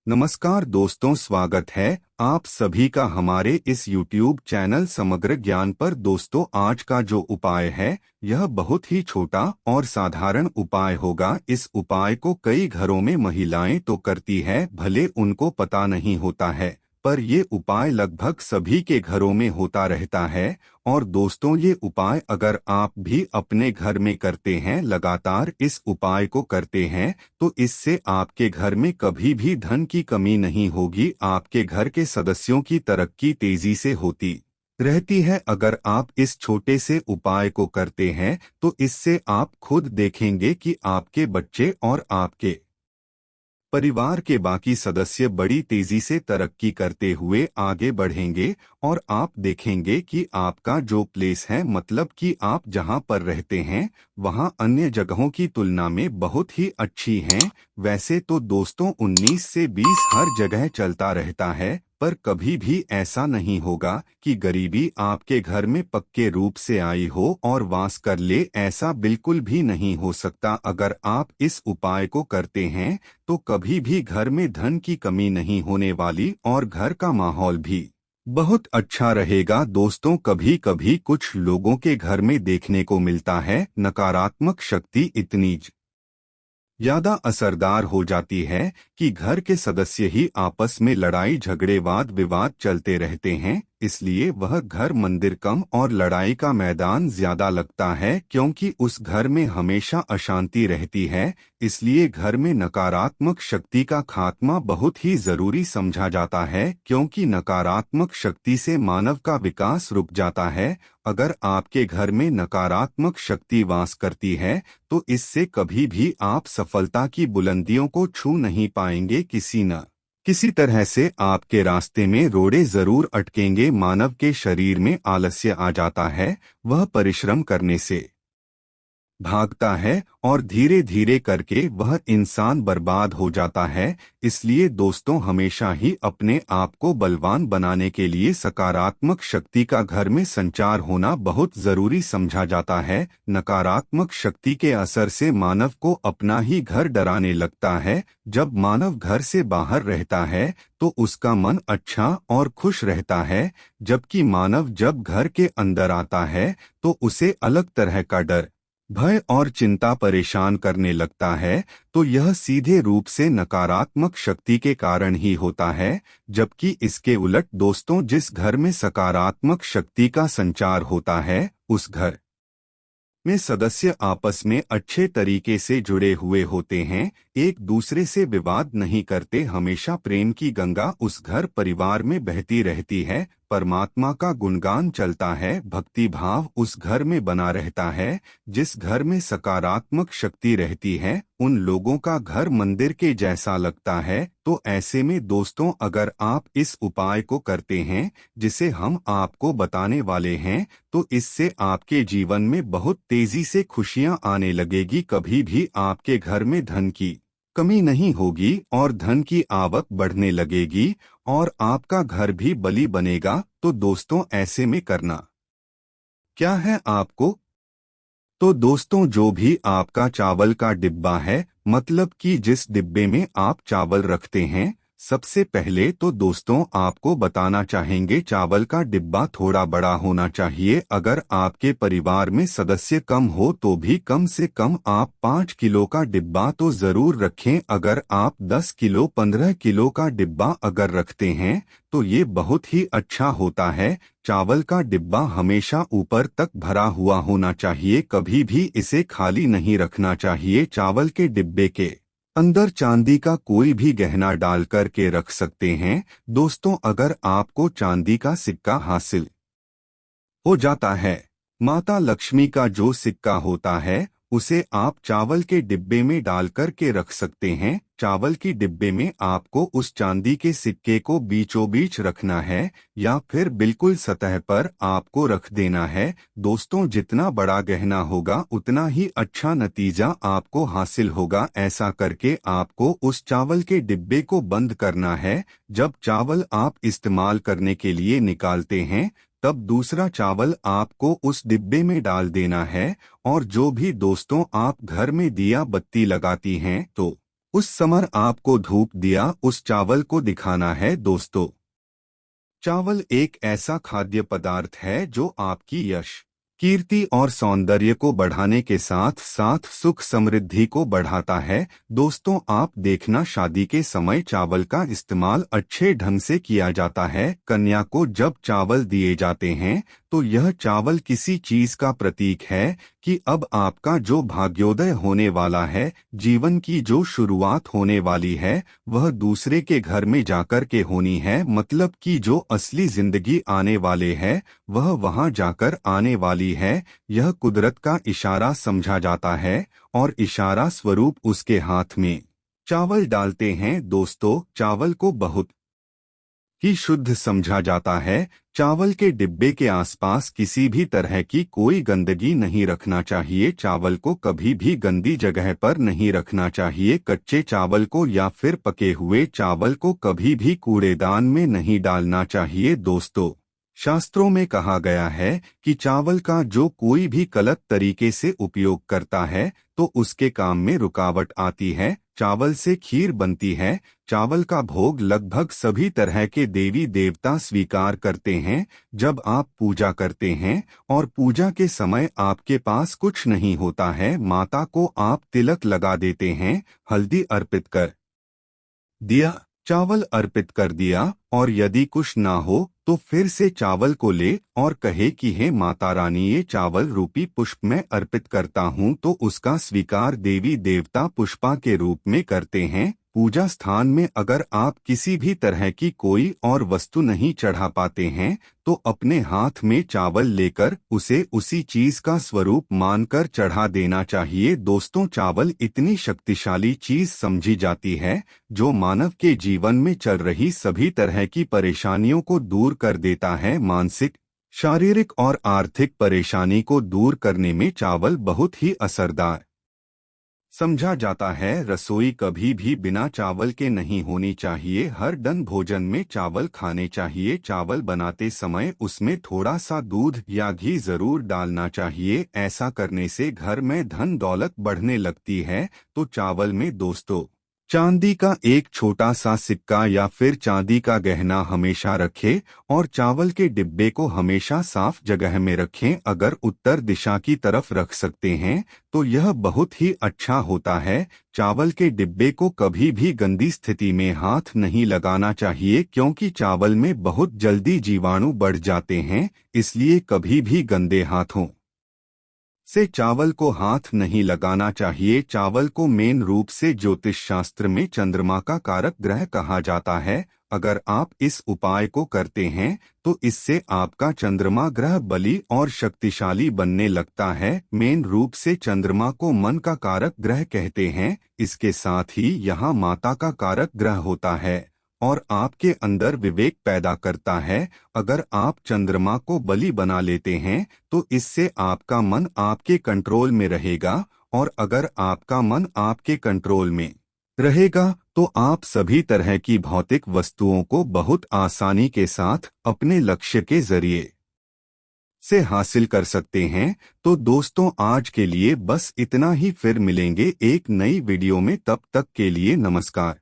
नमस्कार दोस्तों, स्वागत है आप सभी का हमारे इस YouTube चैनल समग्र ज्ञान पर। दोस्तों, आज का जो उपाय है यह बहुत ही छोटा और साधारण उपाय होगा। इस उपाय को कई घरों में महिलाएं तो करती है, भले उनको पता नहीं होता है, पर ये उपाय लगभग सभी के घरों में होता रहता है। और दोस्तों, ये उपाय अगर आप भी अपने घर में करते हैं, लगातार इस उपाय को करते हैं, तो इससे आपके घर में कभी भी धन की कमी नहीं होगी। आपके घर के सदस्यों की तरक्की तेजी से होती रहती है। अगर आप इस छोटे से उपाय को करते हैं तो इससे आप खुद देखेंगे कि आपके बच्चे और आपके परिवार के बाकी सदस्य बड़ी तेजी से तरक्की करते हुए आगे बढ़ेंगे। और आप देखेंगे कि आपका जो प्लेस है, मतलब कि आप जहां पर रहते हैं, वहां अन्य जगहों की तुलना में बहुत ही अच्छी हैं। वैसे तो दोस्तों 19 से 20 हर जगह चलता रहता है, पर कभी भी ऐसा नहीं होगा कि गरीबी आपके घर में पक्के रूप से आई हो और वास कर ले। ऐसा बिल्कुल भी नहीं हो सकता। अगर आप इस उपाय को करते हैं तो कभी भी घर में धन की कमी नहीं होने वाली और घर का माहौल भी बहुत अच्छा रहेगा। दोस्तों, कभी कभी कुछ लोगों के घर में देखने को मिलता है नकारात्मक शक्ति इतनी ज्यादा असरदार हो जाती है कि घर के सदस्य ही आपस में लड़ाई झगड़े वाद विवाद चलते रहते हैं। इसलिए वह घर मंदिर कम और लड़ाई का मैदान ज्यादा लगता है, क्योंकि उस घर में हमेशा अशांति रहती है। इसलिए घर में नकारात्मक शक्ति का खात्मा बहुत ही जरूरी समझा जाता है, क्योंकि नकारात्मक शक्ति से मानव का विकास रुक जाता है। अगर आपके घर में नकारात्मक शक्ति वास करती है तो इससे कभी भी आप सफलता की बुलंदियों को छू नहीं पाएंगे। किसी न किसी तरह से आपके रास्ते में रोड़े जरूर अटकेंगे। मानव के शरीर में आलस्य आ जाता है, वह परिश्रम करने से भागता है और धीरे धीरे करके वह इंसान बर्बाद हो जाता है। इसलिए दोस्तों, हमेशा ही अपने आप को बलवान बनाने के लिए सकारात्मक शक्ति का घर में संचार होना बहुत जरूरी समझा जाता है। नकारात्मक शक्ति के असर से मानव को अपना ही घर डराने लगता है। जब मानव घर से बाहर रहता है तो उसका मन अच्छा और खुश रहता है, जबकि मानव जब घर के अंदर आता है तो उसे अलग तरह का डर, भय और चिंता परेशान करने लगता है। तो यह सीधे रूप से नकारात्मक शक्ति के कारण ही होता है। जबकि इसके उलट दोस्तों, जिस घर में सकारात्मक शक्ति का संचार होता है, उस घर में सदस्य आपस में अच्छे तरीके से जुड़े हुए होते हैं, एक दूसरे से विवाद नहीं करते। हमेशा प्रेम की गंगा उस घर परिवार में बहती रहती है। परमात्मा का गुणगान चलता है, भक्ति भाव उस घर में बना रहता है। जिस घर में सकारात्मक शक्ति रहती है, उन लोगों का घर मंदिर के जैसा लगता है। तो ऐसे में दोस्तों, अगर आप इस उपाय को करते हैं जिसे हम आपको बताने वाले हैं, तो इससे आपके जीवन में बहुत तेजी से खुशियां आने लगेगी। कभी भी आपके घर में धन की कमी नहीं होगी और धन की आवक बढ़ने लगेगी और आपका घर भी बली बनेगा। तो दोस्तों, ऐसे में करना क्या है आपको? तो दोस्तों, जो भी आपका चावल का डिब्बा है, मतलब कि जिस डिब्बे में आप चावल रखते हैं, सबसे पहले तो दोस्तों आपको बताना चाहेंगे चावल का डिब्बा थोड़ा बड़ा होना चाहिए। अगर आपके परिवार में सदस्य कम हो तो भी कम से कम आप 5 किलो का डिब्बा तो जरूर रखें। अगर आप 10 किलो 15 किलो का डिब्बा अगर रखते हैं तो ये बहुत ही अच्छा होता है। चावल का डिब्बा हमेशा ऊपर तक भरा हुआ होना चाहिए, कभी भी इसे खाली नहीं रखना चाहिए। चावल के डिब्बे के अंदर चांदी का कोई भी गहना डाल कर के रख सकते हैं। दोस्तों, अगर आपको चांदी का सिक्का हासिल हो जाता है, माता लक्ष्मी का जो सिक्का होता है, उसे आप चावल के डिब्बे में डाल कर के रख सकते हैं। चावल की डिब्बे में आपको उस चांदी के सिक्के को बीचों बीच रखना है या फिर बिल्कुल सतह पर आपको रख देना है। दोस्तों, जितना बड़ा गहना होगा उतना ही अच्छा नतीजा आपको हासिल होगा। ऐसा करके आपको उस चावल के डिब्बे को बंद करना है। जब चावल आप इस्तेमाल करने के लिए निकालते हैं, तब दूसरा चावल आपको उस डिब्बे में डाल देना है। और जो भी दोस्तों आप घर में दिया बत्ती लगाती हैं, तो उस समय आपको धूप दिया उस चावल को दिखाना है दोस्तों। चावल एक ऐसा खाद्य पदार्थ है जो आपकी यश, कीर्ति और सौंदर्य को बढ़ाने के साथ साथ सुख समृद्धि को बढ़ाता है। दोस्तों, आप देखना, शादी के समय चावल का इस्तेमाल अच्छे ढंग से किया जाता है। कन्या को जब चावल दिए जाते हैं तो यह चावल किसी चीज का प्रतीक है कि अब आपका जो भाग्योदय होने वाला है, जीवन की जो शुरुआत होने वाली है, वह दूसरे के घर में जाकर के होनी है। मतलब कि जो असली जिंदगी आने वाले है वह वहां जाकर आने वाली है। यह कुदरत का इशारा समझा जाता है और इशारा स्वरूप उसके हाथ में चावल डालते हैं। दोस्तों, चावल को बहुत ही शुद्ध समझा जाता है। चावल के डिब्बे के आसपास किसी भी तरह की कोई गंदगी नहीं रखना चाहिए। चावल को कभी भी गंदी जगह पर नहीं रखना चाहिए। कच्चे चावल को या फिर पके हुए चावल को कभी भी कूड़ेदान में नहीं डालना चाहिए। दोस्तों, शास्त्रों में कहा गया है कि चावल का जो कोई भी गलत तरीके से उपयोग करता है तो उसके काम में रुकावट आती है। चावल से खीर बनती है। चावल का भोग लगभग सभी तरह के देवी देवता स्वीकार करते हैं। जब आप पूजा करते हैं और पूजा के समय आपके पास कुछ नहीं होता है, माता को आप तिलक लगा देते हैं, हल्दी अर्पित कर दिया, चावल अर्पित कर दिया, और यदि कुछ ना हो तो फिर से चावल को ले और कहे कि हे माता रानी, ये चावल रूपी पुष्प मैं अर्पित करता हूँ, तो उसका स्वीकार देवी देवता पुष्पा के रूप में करते हैं। पूजा स्थान में अगर आप किसी भी तरह की कोई और वस्तु नहीं चढ़ा पाते हैं तो अपने हाथ में चावल लेकर उसे उसी चीज का स्वरूप मानकर चढ़ा देना चाहिए। दोस्तों, चावल इतनी शक्तिशाली चीज समझी जाती है जो मानव के जीवन में चल रही सभी तरह की परेशानियों को दूर कर देता है। मानसिक, शारीरिक और आर्थिक परेशानी को दूर करने में चावल बहुत ही असरदार समझा जाता है। रसोई कभी भी बिना चावल के नहीं होनी चाहिए। हर दिन भोजन में चावल खाने चाहिए। चावल बनाते समय उसमें थोड़ा सा दूध या घी जरूर डालना चाहिए। ऐसा करने से घर में धन दौलत बढ़ने लगती है। तो चावल में दोस्तों, चांदी का एक छोटा सा सिक्का या फिर चांदी का गहना हमेशा रखें और चावल के डिब्बे को हमेशा साफ जगह में रखें। अगर उत्तर दिशा की तरफ रख सकते हैं तो यह बहुत ही अच्छा होता है। चावल के डिब्बे को कभी भी गंदी स्थिति में हाथ नहीं लगाना चाहिए, क्योंकि चावल में बहुत जल्दी जीवाणु बढ़ जाते हैं। इसलिए कभी भी गंदे हाथों से चावल को हाथ नहीं लगाना चाहिए। चावल को मेन रूप से ज्योतिष शास्त्र में चंद्रमा का कारक ग्रह कहा जाता है। अगर आप इस उपाय को करते हैं तो इससे आपका चंद्रमा ग्रह बली और शक्तिशाली बनने लगता है। मेन रूप से चंद्रमा को मन का कारक ग्रह कहते हैं। इसके साथ ही यहाँ माता का कारक ग्रह होता है और आपके अंदर विवेक पैदा करता है। अगर आप चंद्रमा को बलि बना लेते हैं तो इससे आपका मन आपके कंट्रोल में रहेगा, और अगर आपका मन आपके कंट्रोल में रहेगा तो आप सभी तरह की भौतिक वस्तुओं को बहुत आसानी के साथ अपने लक्ष्य के जरिए से हासिल कर सकते हैं। तो दोस्तों, आज के लिए बस इतना ही। फिर मिलेंगे एक नई वीडियो में। तब तक के लिए नमस्कार।